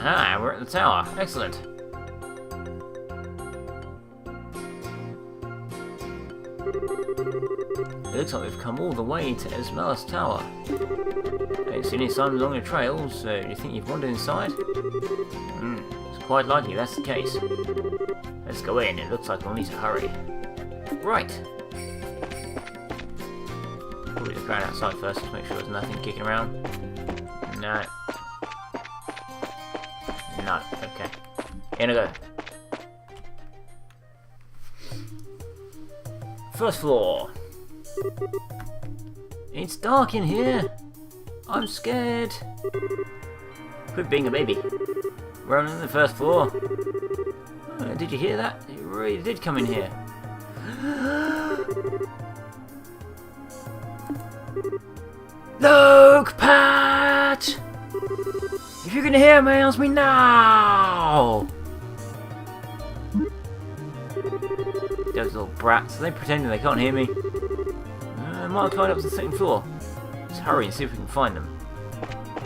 Aha, we're at the tower. Excellent. It looks like we've come all the way to Esmeralda's tower. I don't see any signs along the trail, so do you think you've wandered inside? It's quite likely that's the case. Let's go in, it looks like we'll need to hurry. Right. Probably look around outside first to make sure there's nothing kicking around. No. No, okay. In I go. First floor. It's dark in here. I'm scared. Quit being a baby. We're on the first floor. Did you hear that? It really did come in here. Look, Pat! If you can hear me, answer me now! Those little brats, are they pretending they can't hear me? I might climb up to the second floor. Let's hurry and see if we can find them.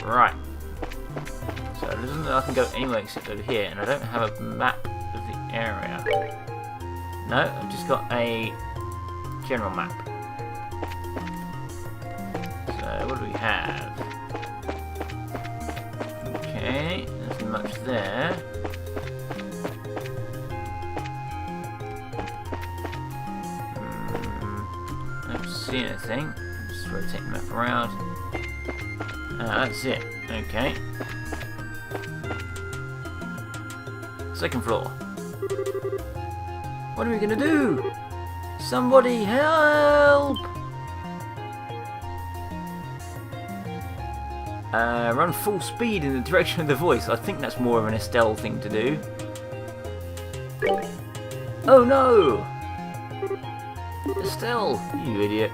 Right. So it doesn't look like I can go anywhere except over here, and I don't have a map of the area. No, I've just got a general map. So what do we have? Okay, there's much there. I don't see anything. Just rotate the map around. That's it. Okay. Second floor. What are we gonna do? Somebody help! Run full speed in the direction of the voice. I think that's more of an Estelle thing to do. Oh no! Estelle, you idiot.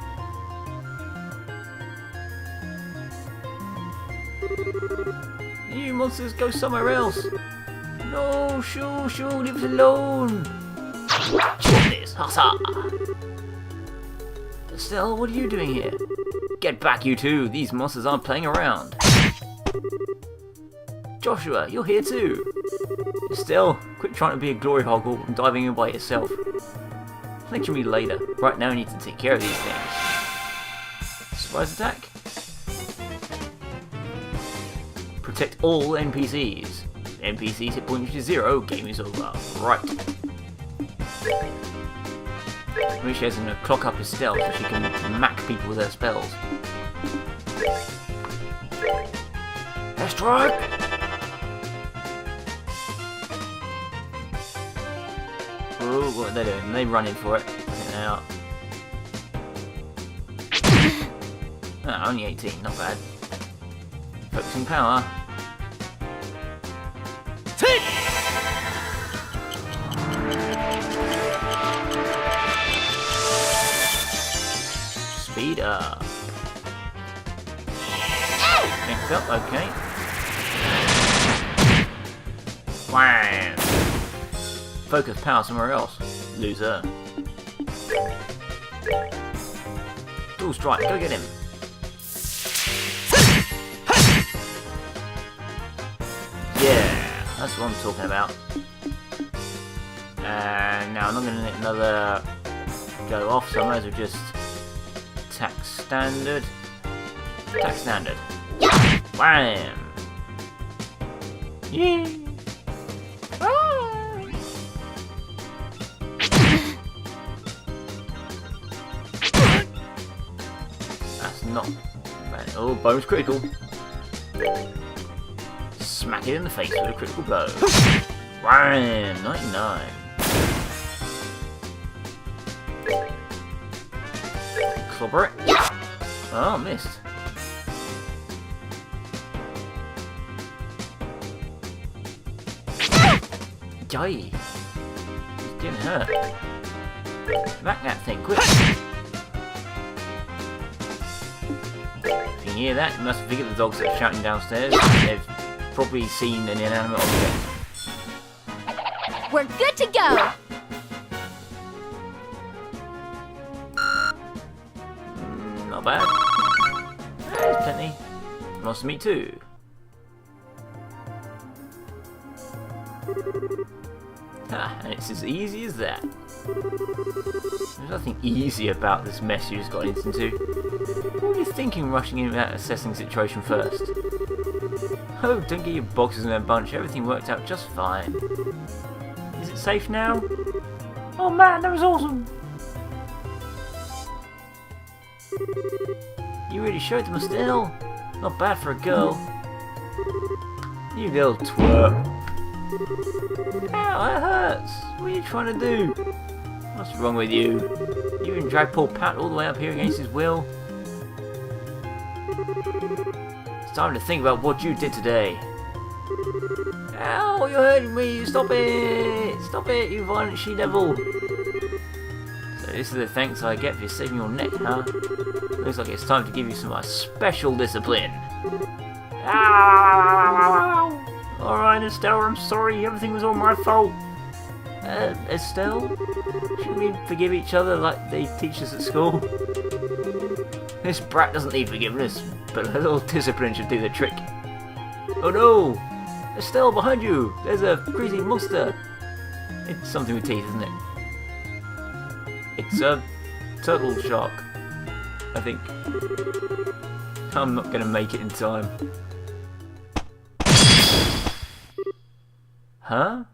You monsters, go somewhere else. No, shoo, leave us alone. Check this, hussa! Estelle, what are you doing here? Get back, you two. These monsters aren't playing around. Joshua, you're here too. Estelle, quit trying to be a glory hog and diving in by yourself. Lecture me later. Right now, I need to take care of these things. Surprise attack. Protect all NPCs. NPCs hit point to 0. Game is over. Right. Maybe she has to clock up Estelle so she can mack people with her spells. Airstrike! Oh, what are they doing? They're running for it. I think they are. Ah, only 18, not bad. Focusing power. Speed up. Next up, okay. Wham! Focus power somewhere else. Loser. Dual strike, go get him. Yeah, that's what I'm talking about. Now I'm not going to let another go off, so I might as well just attack standard. Attack standard. Wham! Yeah! That's not bad. Oh, bonus critical. Smack it in the face with a critical blow. Wham! 99. Clobber it. Oh, missed. Yay! It didn't hurt. Back that thing, quick! If you hear that, you must figure the dogs are shouting downstairs. They've probably seen an inanimate object. We're good to go! Not bad. There's plenty. Monster meat too. Ha, and it's as easy as that. There's nothing easy about this mess you just got into. What are you thinking rushing in without assessing the situation first? Oh, don't get your boxes in a bunch, everything worked out just fine. Is it safe now? Oh man, that was awesome! You really showed them, Estelle. Not bad for a girl. You little twerp. Ow, that hurts. What are you trying to do? What's wrong with you? You even dragged poor Pat all the way up here against his will. It's time to think about what you did today. Ow, you're hurting me. Stop it. Stop it, you violent she-devil. So this is the thanks I get for saving your neck, huh? Looks like it's time to give you some of my special discipline. Ow! Alright, Estelle, I'm sorry. Everything was all my fault. Estelle? Shouldn't we forgive each other like they teach us at school? This brat doesn't need forgiveness, but a little discipline should do the trick. Oh no! Estelle, behind you! There's a crazy monster! It's something with teeth, isn't it? It's a turtle shark, I think. I'm not gonna make it in time. Huh?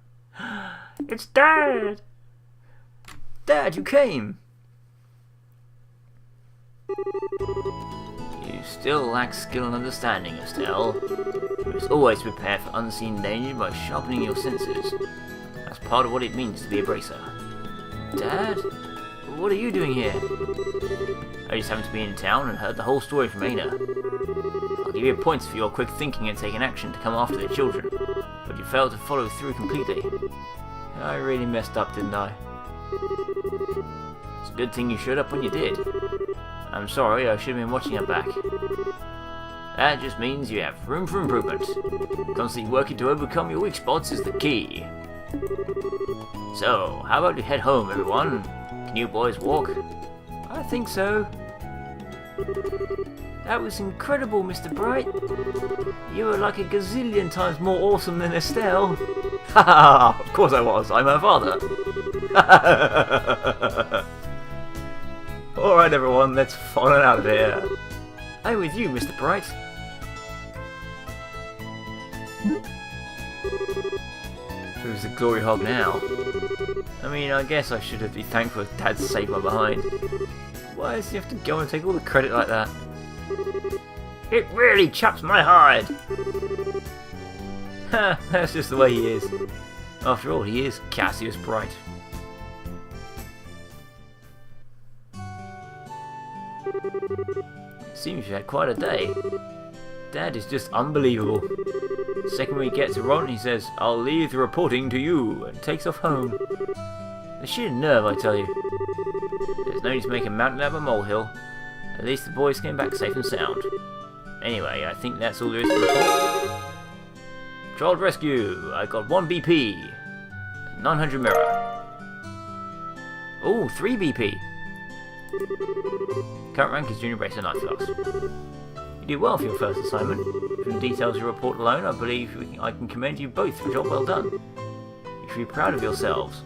It's Dad! Dad, you came! You still lack skill and understanding, Estelle. You must always prepare for unseen danger by sharpening your senses. That's part of what it means to be a bracer. Dad? What are you doing here? I just happened to be in town and heard the whole story from Ada. I'll give you points for your quick thinking and taking action to come after the children, but you failed to follow through completely. I really messed up, didn't I? It's a good thing you showed up when you did. I'm sorry, I should have been watching her back. That just means you have room for improvement. Constantly working to overcome your weak spots is the key. So, how about you head home, everyone? Can you boys walk? I think so. That was incredible, Mr. Bright. You were like a gazillion times more awesome than Estelle. Haha, of course I was. I'm her father. Alright everyone, let's fall out of here. I'm with you, Mr. Bright. Who's the glory hog now? I mean, I guess I should be thankful Dad saved my behind. Why does he have to go and take all the credit like that? It really chaps my hide! Ha, that's just the way he is. After all, he is Cassius Bright. Seems you had quite a day. Dad is just unbelievable. The second we get to Ron, he says, "I'll leave the reporting to you," and takes off home. The sheer nerve, I tell you. There's no need to make a mountain out of a molehill. At least the boys came back safe and sound. Anyway, I think that's all there is to report. Child rescue. I got 1 BP. 900 mirror. Oh, 3 BP. Current rank is Junior Bracer 9th class. You did well for your first assignment. From the details of your report alone, I believe I can commend you both for a job well done. You should be proud of yourselves.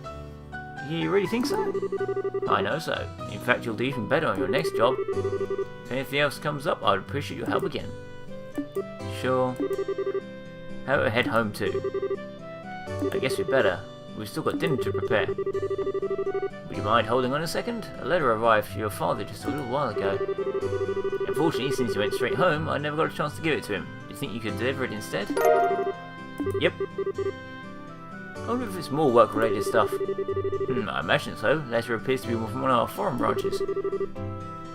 You really think so? I know so. In fact, you'll do even better on your next job. If anything else comes up, I'd appreciate your help again. Sure. How about head home too? I guess we'd better. We've still got dinner to prepare. Would you mind holding on a second? A letter arrived for your father just a little while ago. Unfortunately, since he went straight home, I never got a chance to give it to him. Do you think you could deliver it instead? Yep. I wonder if it's more work-related stuff. I imagine so. The letter appears to be from one of our foreign branches.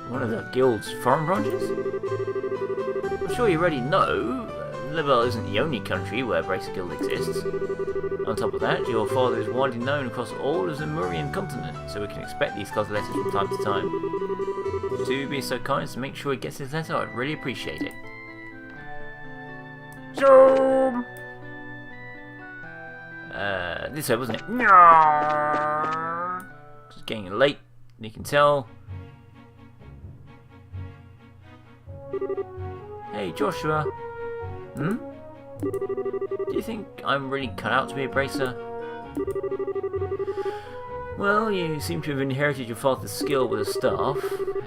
One of the guild's foreign branches? I'm sure you already know. Liberl isn't the only country where Bracer Guild exists. On top of that, your father is widely known across all of the Murian continent, so we can expect these kinds of letters from time to time. To be so kind as to make sure he gets his letter, I'd really appreciate it. Zoom! This way, wasn't it? It's getting late, you can tell. Hey, Joshua. Do you think I'm really cut out to be a bracer? Well, you seem to have inherited your father's skill with a staff,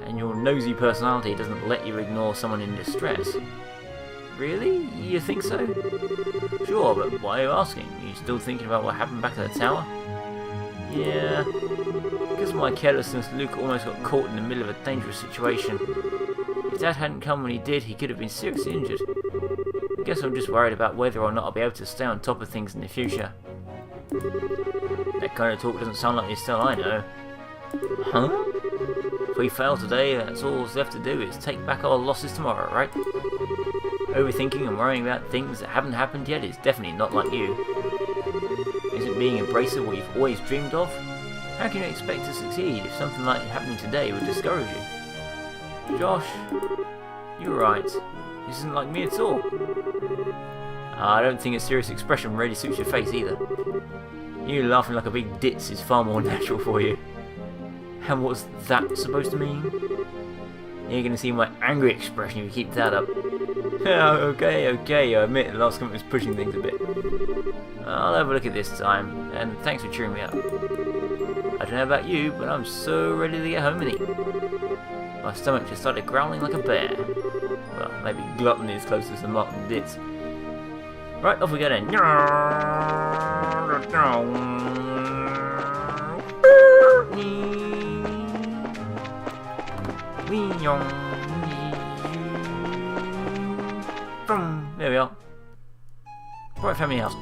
and your nosy personality doesn't let you ignore someone in distress. Really? You think so? Sure, but why are you asking? Are you still thinking about what happened back at the tower? Yeah. Because of my carelessness, Luke almost got caught in the middle of a dangerous situation. If Dad hadn't come when he did, he could have been seriously injured. I guess I'm just worried about whether or not I'll be able to stay on top of things in the future. That kind of talk doesn't sound like the Estelle I know. Huh? If we fail today, that's all that's left to do is take back our losses tomorrow, right? Overthinking and worrying about things that haven't happened yet is definitely not like you. Isn't being a bracer what you've always dreamed of? How can you expect to succeed if something like happening today would discourage you? Josh, you're right. This isn't like me at all. I don't think a serious expression really suits your face either. You laughing like a big ditz is far more natural for you. And what's that supposed to mean? You're going to see my angry expression if you keep that up. Okay, I admit the last comment was pushing things a bit. I'll have a look at this time, and thanks for cheering me up. I don't know about you, but I'm so ready to get home and eat. My stomach just started growling like a bear. Well, maybe gluttony is closest to Martin Ditz. Right, off we go then. There we are. Right, family house.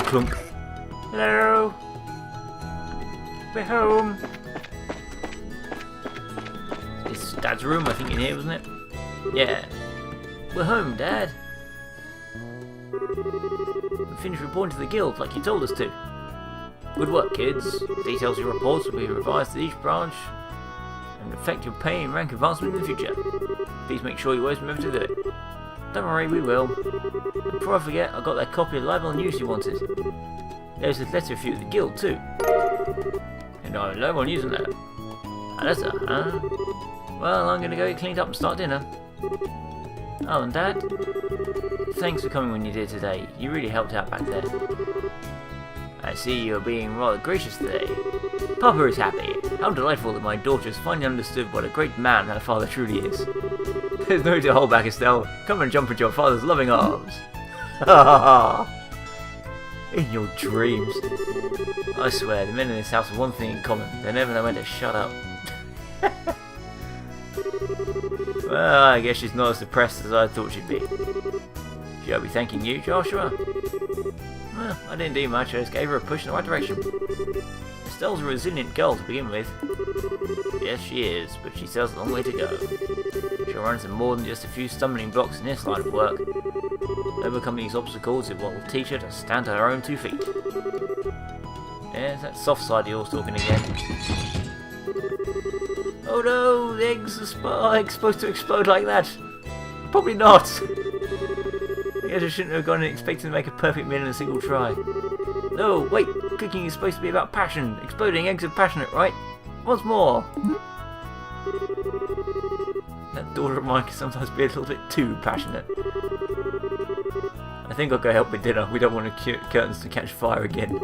Clunk. Hello. We're home. It's Dad's room, I think, in here, wasn't it? Yeah. We're home, Dad. We finished reporting to the guild like you told us to. Good work, kids. Details of your reports will be revised to each branch and affect your pay and rank advancement in the future. Please make sure you always remember to do it. Don't worry, we will. And before I forget, I got that copy of Liberl News you wanted. There's a letter for you at the guild too. And I Liberl News letter. A letter, huh? Well, I'm gonna go get cleaned up and start dinner. Oh, and Dad? Thanks for coming when you did today. You really helped out back there. I see you're being rather gracious today. Papa is happy. How delightful that my daughter has finally understood what a great man her father truly is. There's no need to hold back, Estelle. Come and jump into your father's loving arms. Ha ha ha! In your dreams. I swear, the men in this house have one thing in common. They never know when to shut up. Well, I guess she's not as depressed as I thought she'd be. Should I be thanking you, Joshua? Well, I didn't do much, I just gave her a push in the right direction. Estelle's a resilient girl to begin with. Yes, she is, but she still has a long way to go. She'll run into more than just a few stumbling blocks in this line of work. Overcoming these obstacles is what will teach her to stand on her own 2 feet. There's that soft side of yours talking again. Oh no, the eggs are supposed to explode like that. Probably not. I guess I shouldn't have gone in expecting to make a perfect meal in a single try. No, wait, cooking is supposed to be about passion. Exploding eggs are passionate, right? Once more. That daughter of mine can sometimes be a little bit too passionate. I think I'll go help with dinner. We don't want the curtains to catch fire again.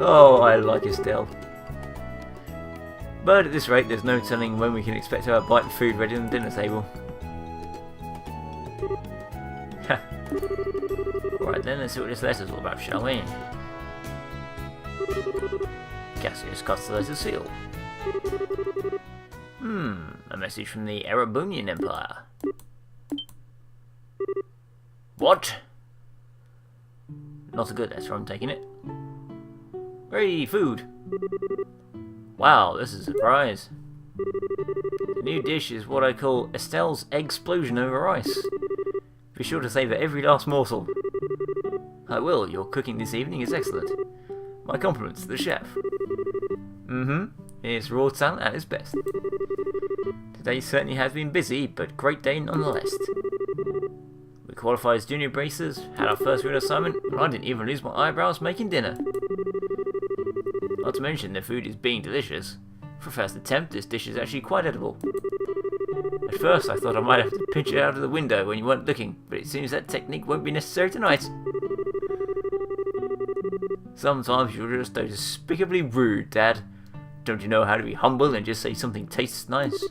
Oh, I like Estelle. But at this rate, there's no telling when we can expect to have a bite of food ready on the dinner table. Alright then, let's see what this letter's all about, shall we? Cassius cuts the letter seal. A message from the Erebonian Empire. What? Not a good letter, I'm taking it. Hey, food! Wow, this is a surprise. The new dish is what I call Estelle's Eggsplosion over ice. Be sure to savour every last morsel. I will, your cooking this evening is excellent. My compliments to the chef. It's raw talent at its best. Today certainly has been busy, but great day nonetheless. We qualified as junior bracers, had our first real assignment, and I didn't even lose my eyebrows making dinner. Not to mention the food is being delicious. For a first attempt, this dish is actually quite edible. At first I thought I might have to pinch it out of the window when you weren't looking, but it seems that technique won't be necessary tonight. Sometimes you're just so despicably rude, Dad. Don't you know how to be humble and just say something tastes nice?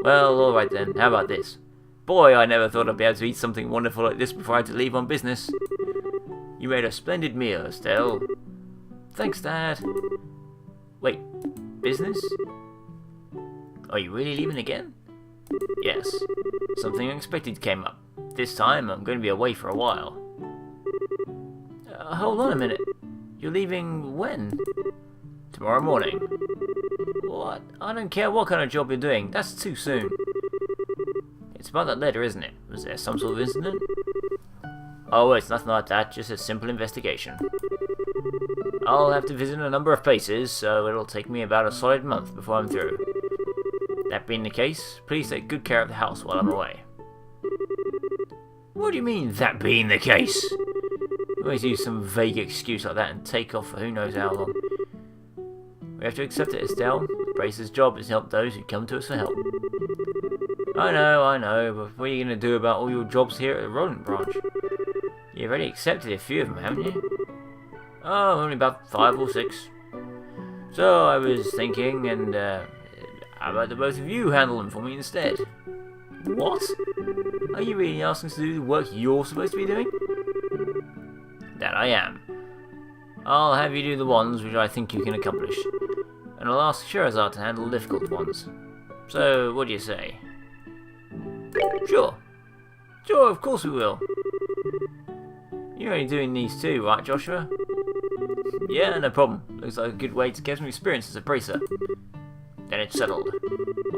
Well, alright then, how about this? Boy, I never thought I'd be able to eat something wonderful like this before I had to leave on business. You made a splendid meal, Estelle. Thanks, Dad. Wait, business? Are you really leaving again? Yes. Something unexpected came up. This time, I'm going to be away for a while. Hold on a minute. You're leaving when? Tomorrow morning. What? I don't care what kind of job you're doing. That's too soon. It's about that letter, isn't it? Was there some sort of incident? Oh, it's nothing like that. Just a simple investigation. I'll have to visit a number of places, so it'll take me about a solid month before I'm through. That being the case, please take good care of the house while I'm away. What do you mean, that being the case? You always use some vague excuse like that and take off for who knows how long. We have to accept it, Estelle. The bracer's job is to help those who come to us for help. I know, but what are you going to do about all your jobs here at the rodent branch? You've already accepted a few of them, haven't you? Oh, only about 5 or 6. So I was thinking, and how about the both of you handle them for me instead? What? Are you really asking us to do the work you're supposed to be doing? That I am. I'll have you do the ones which I think you can accomplish, and I'll ask Sherazade to handle the difficult ones. So, what do you say? Sure, of course we will. You're only doing these 2, right, Joshua? Yeah, no problem. Looks like a good way to get some experience as a bracer. Then it's settled.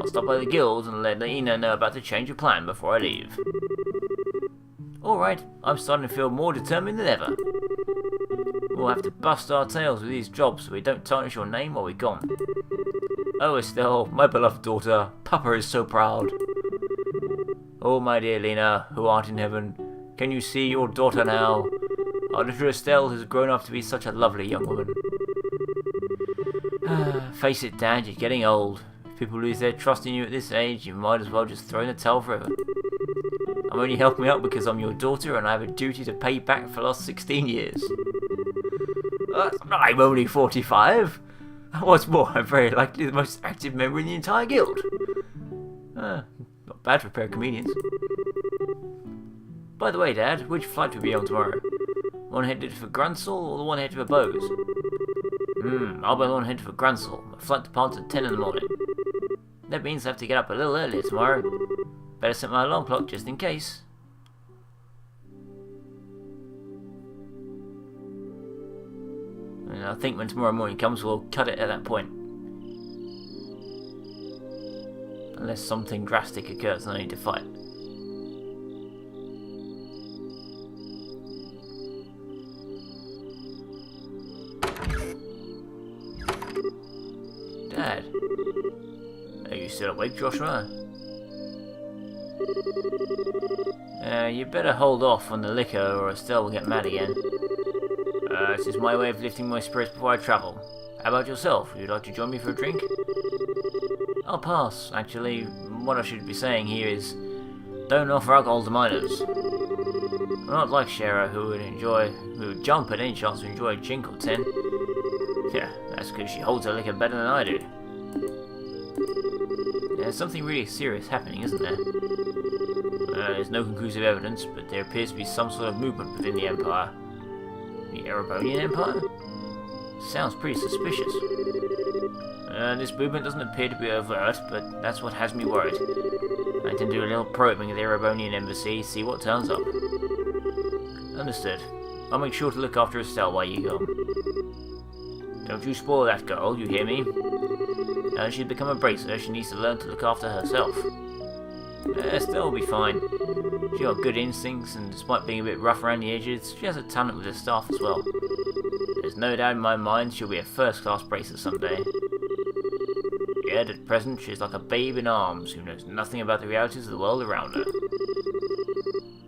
I'll stop by the guilds and let Lena know about the change of plan before I leave. Alright, I'm starting to feel more determined than ever. We'll have to bust our tails with these jobs so we don't tarnish your name while we're gone. Oh, Estelle, my beloved daughter, Papa is so proud. Oh, my dear Lena, who art in heaven, can you see your daughter now? Our little Estelle has grown up to be such a lovely young woman. Face it, Dad, you're getting old. If people lose their trust in you at this age, you might as well just throw in the towel forever. I'm only helping out because I'm your daughter and I have a duty to pay back for the last 16 years. I'm only 45. What's more, I'm very likely the most active member in the entire guild. Not bad for a pair of comedians. By the way, Dad, which flight will we be on tomorrow? One headed for Grunsel or the one headed for Bose? I'll be the one headed for Grunsel. My flight departs at 10 in the morning. That means I have to get up a little earlier tomorrow. Better set my alarm clock just in case. And I think when tomorrow morning comes, we'll cut it at that point. Unless something drastic occurs and I need to fight. Dad, are you still awake, Joshua? You better hold off on the liquor or Estelle will get mad again. This is my way of lifting my spirits before I travel. How about yourself? Would you like to join me for a drink? I'll pass. Actually, what I should be saying here is, don't offer alcohol to minors. I'm not like Shara, who would jump at any chance to enjoy a drink or 10. Yeah, that's because she holds her liquor better than I do. There's something really serious happening, isn't there? There's no conclusive evidence, but there appears to be some sort of movement within the Empire. The Erebonian Empire? Sounds pretty suspicious. This movement doesn't appear to be overt, but that's what has me worried. I intend to do a little probing at the Erebonian Embassy, see what turns up. Understood. I'll make sure to look after Estelle while you go. Don't you spoil that girl, you hear me? Now that she's become a bracer, she needs to learn to look after herself. Estelle will be fine. She got good instincts, and despite being a bit rough around the edges, she has a talent with her staff as well. There's no doubt in my mind she'll be a first-class bracer someday. Yet at present she's like a babe in arms who knows nothing about the realities of the world around her.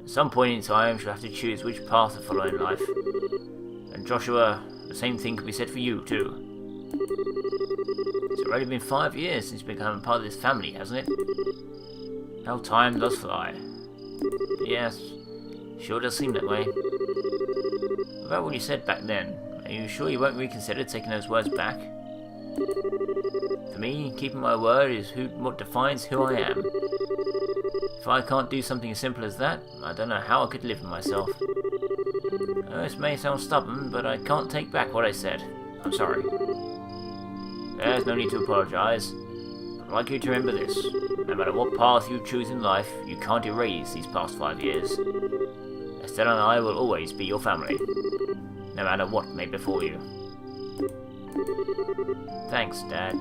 At some point in time she'll have to choose which path to follow in life. And Joshua, the same thing could be said for you too. It's already been 5 years since you've become part of this family, hasn't it? How time does fly. Yes, sure does seem that way. About what you said back then, are you sure you won't reconsider taking those words back? For me, keeping my word is what defines who I am. If I can't do something as simple as that, I don't know how I could live with myself. This may sound stubborn, but I can't take back what I said. I'm sorry. There's no need to apologise. I'd like you to remember this. No matter what path you choose in life, you can't erase these past 5 years. Estelle and I will always be your family, no matter what may befall you. Thanks, Dad.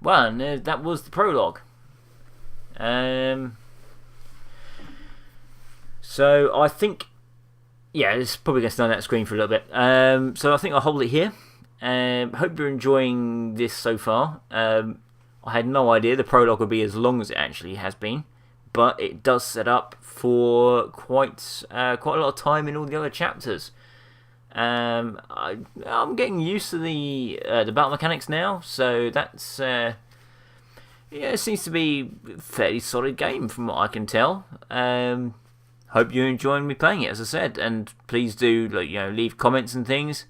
Well, and that was the prologue. So I think, yeah, it's probably going to stay on that screen for a little bit. So I think I'll hold it here. Hope you're enjoying this so far. I had no idea the prologue would be as long as it actually has been, but it does set up for quite a lot of time in all the other chapters. I'm getting used to the battle mechanics now, so that's yeah, it seems to be a fairly solid game from what I can tell. Hope you're enjoying me playing it, as I said, and please do leave comments and things.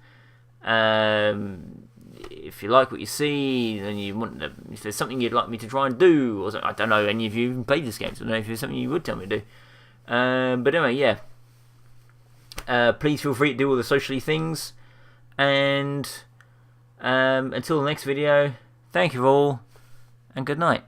If you like what you see, then if there's something you'd like me to try and do, or something, I don't know, any of you even played this game, so I don't know if there's something you would tell me to do. But anyway, yeah. Please feel free to do all the socially things, and until the next video, thank you all, and good night.